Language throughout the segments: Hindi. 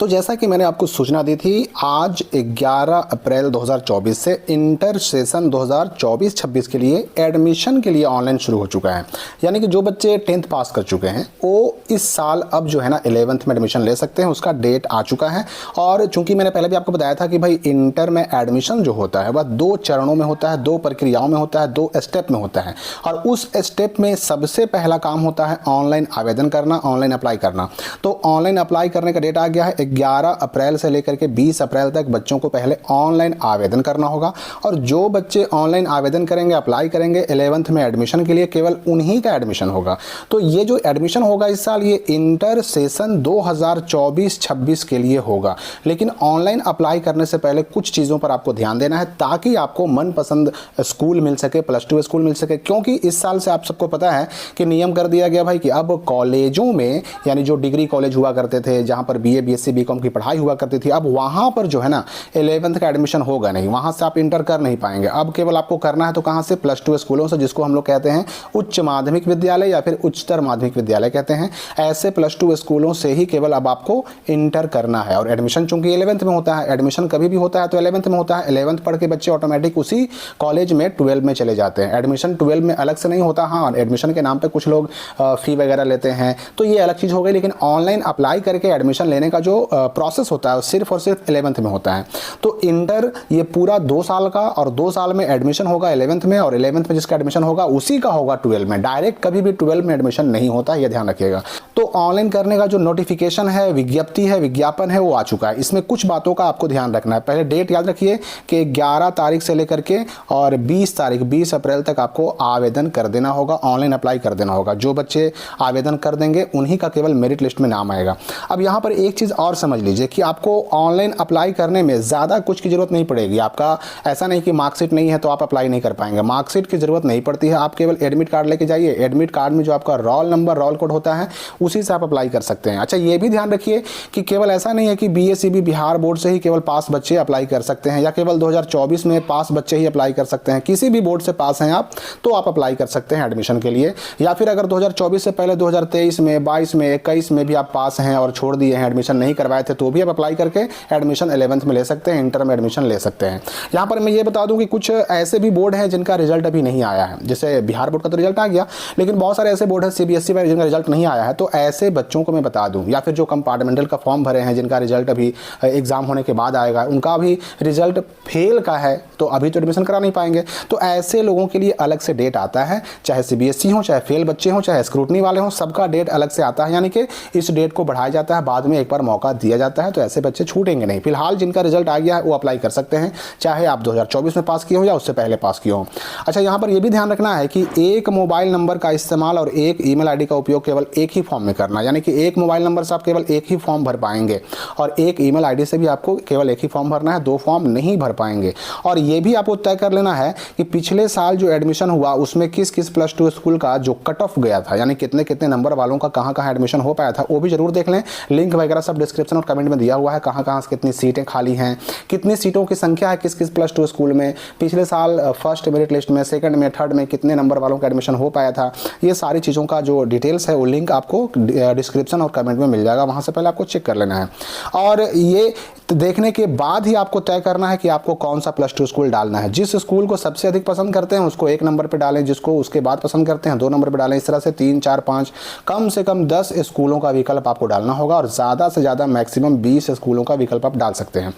तो जैसा कि मैंने आपको सूचना दी थी, आज 11 अप्रैल 2024 से इंटर सेशन 2024-26 के लिए एडमिशन के लिए ऑनलाइन शुरू हो चुका है। यानी कि जो बच्चे 10th पास कर चुके हैं वो इस साल अब जो है ना 11th में एडमिशन ले सकते हैं। उसका डेट आ चुका है। और चूंकि मैंने पहले भी आपको बताया था कि भाई इंटर में एडमिशन जो होता है वह 2 चरणों में होता है, 2 प्रक्रियाओं में होता है, 2 स्टेप में होता है। और उस स्टेप में सबसे पहला काम होता है ऑनलाइन आवेदन करना, ऑनलाइन अप्लाई करना। तो ऑनलाइन अप्लाई करने का डेट आ गया है 11 अप्रैल से लेकर के 20 अप्रैल तक बच्चों को पहले ऑनलाइन आवेदन करना होगा। और जो बच्चे ऑनलाइन आवेदन करेंगे, अप्लाई करेंगे 11th में एडमिशन के लिए, केवल उन्हीं का एडमिशन होगा। तो ये जो एडमिशन होगा इस साल, ये इंटर सेशन 2024-26 के लिए होगा। लेकिन ऑनलाइन अप्लाई करने से पहले कुछ चीज़ों पर आपको ध्यान देना है ताकि आपको मनपसंद स्कूल मिल सके, +2 स्कूल मिल सके। क्योंकि इस साल से आप सबको पता है कि नियम कर दिया गया भाई कि अब कॉलेजों में, यानी जो डिग्री कॉलेज हुआ करते थे, जहां पर BA BSc BCom की पढ़ाई हुआ करती थी, अब वहां पर जो है ना 11th का एडमिशन होगा नहीं। वहां से आप इंटर कर नहीं पाएंगे। अब केवल आपको करना है तो कहां से, +2 स्कूलों से, जिसको हम लोग कहते हैं उच्च माध्यमिक विद्यालय या फिर उच्चतर माध्यमिक विद्यालय कहते हैं। ऐसे +2 स्कूलों से ही केवल अब आपको इंटर करना है। और एडमिशन चूंकि 11th में होता है, एडमिशन कभी भी होता है तो 11th में होता है। 11th पढ़ के बच्चे ऑटोमेटिक उसी कॉलेज में 12 में चले जाते हैं। एडमिशन 12 में अलग से नहीं होता। हाँ, एडमिशन के नाम पे कुछ लोग फी वगैरह लेते हैं, तो ये अलग चीज़ हो गई। लेकिन ऑनलाइन अप्लाई करके एडमिशन लेने का जो प्रोसेस होता है सिर्फ और सिर्फ 11th में होता है। तो इंटर ये पूरा 2 साल का, और 2 साल में एडमिशन होगा 11th में, और 11th में जिसका एडमिशन होगा उसी का होगा 12 में। डायरेक्ट कभी भी 12 में एडमिशन नहीं होता, ये ध्यान रखिएगा। तो ऑनलाइन करने का जो नोटिफिकेशन है, विज्ञप्ति है, विज्ञापन है, वो आ चुका है। इसमें कुछ बातों का आपको ध्यान रखना है। पहले डेट याद रखिए कि 11 तारीख से लेकर के और 20 तारीख 20 अप्रैल तक आपको आवेदन कर देना होगा, ऑनलाइन अप्लाई कर देना होगा। जो बच्चे आवेदन कर देंगे उन्हीं का केवल मेरिट लिस्ट में नाम आएगा। अब यहाँ पर एक चीज़ और समझ लीजिए कि आपको ऑनलाइन अप्लाई करने में ज़्यादा कुछ की ज़रूरत नहीं पड़ेगी। आपका ऐसा नहीं कि मार्कशीट नहीं है तो आप अप्लाई नहीं कर पाएंगे। मार्कशीट की ज़रूरत नहीं पड़ती है। आप केवल एडमिट कार्ड लेके जाइए। एडमिट कार्ड में जो आपका रोल नंबर, रोल कोड होता है, उसी से आप अप्लाई कर सकते हैं। अच्छा, ये भी ध्यान रखिए कि केवल ऐसा नहीं है कि BACB बिहार बोर्ड से ही केवल पास बच्चे अप्लाई कर सकते हैं, या केवल 2024 में पास बच्चे ही अप्लाई कर सकते हैं। किसी भी बोर्ड से पास हैं आप तो आप अप्लाई कर सकते हैं एडमिशन के लिए। या फिर अगर 2024 से पहले 2023 में, 22 में, 21 में भी आप पास हैं और छोड़ दिए हैं, एडमिशन नहीं करवाए थे, तो भी आप अप्लाई करके एडमिशन 11th में ले सकते हैं, इंटर में एडमिशन ले सकते हैं। यहाँ पर मैं ये बता दूं कि कुछ ऐसे भी बोर्ड हैं जिनका रिजल्ट अभी नहीं आया है। जैसे बिहार बोर्ड का तो रिजल्ट आ गया, लेकिन बहुत सारे ऐसे बोर्ड है CBSE में जिनका रिजल्ट नहीं आया है। तो ऐसे बच्चों को मैं बता दूं, या फिर जो कंपार्टमेंटल का फॉर्म भरे हैं जिनका रिजल्ट अभी एग्जाम होने के बाद आएगा, उनका भी रिजल्ट फेल का है तो अभी तो एडमिशन करा नहीं पाएंगे। तो ऐसे लोगों के लिए अलग से डेट आता है, चाहे CBSE हो, चाहे फेल बच्चे हों, चाहे स्क्रूटनी वाले हों, सबका डेट अलग से आता है। यानी कि इस डेट को बढ़ाया जाता है, बाद में एक बार मौका दिया जाता है। तो ऐसे बच्चे छूटेंगे नहीं। फिलहाल जिनका रिजल्ट आ गया है वो अप्लाई कर सकते हैं, चाहे आप 2024 में पास किए हो या उससे पहले पास किए हो। अच्छा, यहाँ पर यह भी ध्यान रखना है कि एक मोबाइल नंबर का इस्तेमाल और एक ईमेल आईडी का उपयोग केवल एक ही फॉर्म में करना। यानी कि एक मोबाइल नंबर से आप केवल एक ही फॉर्म भर पाएंगे, और एक ईमेल आईडी से भी आपको केवल एक ही फॉर्म भरना है, 2 फॉर्म नहीं भर पाएंगे। और ये भी आपको तय कर लेना है कि पिछले साल जो एडमिशन हुआ उसमें किस किस +2 स्कूल का जो कट ऑफ गया था, यानी कितने कितने नंबर वालों का कहाँ कहाँ एडमिशन हो पाया था, वो भी जरूर देख लें। लिंक वगैरह सब डिस्क्रिप्शन और कमेंट में दिया हुआ है, कहाँ कहाँ कितनी सीटें खाली हैं, कितनी सीटों की संख्या है किस किस +2 स्कूल में, पिछले साल फर्स्ट मेरिट लिस्ट में, सेकंड में, थर्ड में कितने नंबर वालों का एडमिशन हो पाया था। ये सारी चीज़ों का जो डिटेल्स है वो लिंक आपको डिस्क्रिप्शन और कमेंट में मिल जाएगा, वहाँ से पहले आपको चेक कर लेना है। और ये देखने के बाद ही आपको तय करना है कि आपको कौन सा +2 स्कूल डालना है। जिस स्कूल को सबसे अधिक पसंद करते हैं उसको 1 नंबर पर डालें, जिसको उसके बाद पसंद करते हैं 2 नंबर पर डालें। इस तरह से 3, 4, 5, कम से कम 10 स्कूलों का विकल्प आपको डालना होगा, और ज़्यादा से ज़्यादा मैक्सिमम 20 स्कूलों का विकल्प आप डाल सकते हैं।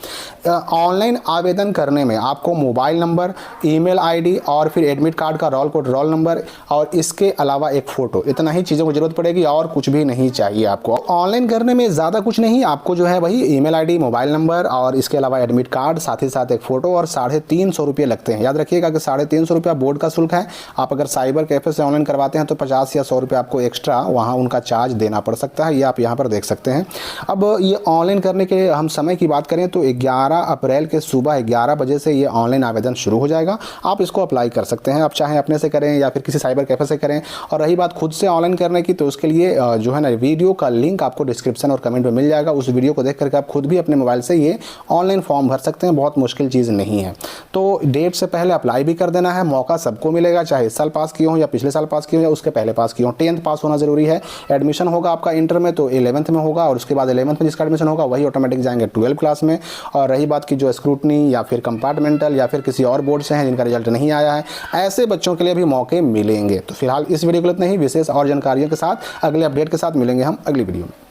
ऑनलाइन आवेदन करने में आपको मोबाइल नंबर, ईमेल आईडी और फिर एडमिट कार्ड का रोल कोड, रोल नंबर, और इसके अलावा एक फ़ोटो, इतना ही चीज़ों की जरूरत पड़ेगी और कुछ भी नहीं चाहिए आपको। ऑनलाइन करने में ज़्यादा कुछ नहीं, आपको जो है वही ईमेल आईडी, मोबाइल नंबर और इसके अलावा एडमिट कार्ड, साथ ही साथ एक फ़ोटो, और 350 रुपये लगते हैं। याद रखिएगा कि 350 रुपया बोर्ड का शुल्क है। आप अगर साइबर कैफ़े से ऑनलाइन करवाते हैं तो 50 या 100 रुपये आपको एक्स्ट्रा वहाँ उनका चार्ज देना पड़ सकता है। ये आप यहाँ पर देख सकते हैं। अब ये ऑनलाइन करने के हम समय की बात करें तो 11 अप्रैल के सुबह 11 बजे से ये ऑनलाइन आवेदन शुरू हो जाएगा। आप इसको अप्लाई कर सकते हैं। आप चाहें अपने से करें या फिर किसी साइबर कैफ़े से करें। और रही बात खुद से ऑनलाइन करने की, तो उसके लिए जो है ना वीडियो का लिंक आपको डिस्क्रिप्शन और कमेंट में मिल जाएगा। उस वीडियो को देख करके आप खुद भी अपने मोबाइल से से ये ऑनलाइन फॉर्म भर सकते हैं, बहुत मुश्किल चीज़ नहीं है। तो डेट से पहले अप्लाई भी कर देना है, मौका सबको मिलेगा, चाहे इस साल पास किए हों या पिछले साल पास किए हों या उसके पहले पास किए हों। 10th पास होना ज़रूरी है। एडमिशन होगा आपका इंटर में तो 11th में होगा, और उसके बाद 11th में जिसका एडमिशन होगा वही ऑटोमेटिक जाएंगे 12th क्लास में। और रही बात की जो स्क्रूटनी या फिर कंपार्टमेंटल या फिर किसी और बोर्ड से हैं जिनका रिजल्ट नहीं आया है, ऐसे बच्चों के लिए भी मौके मिलेंगे। तो फिलहाल इस वीडियो को इतना ही। विशेष और जानकारियों के साथ अगले अपडेट के साथ मिलेंगे हम अगली वीडियो में।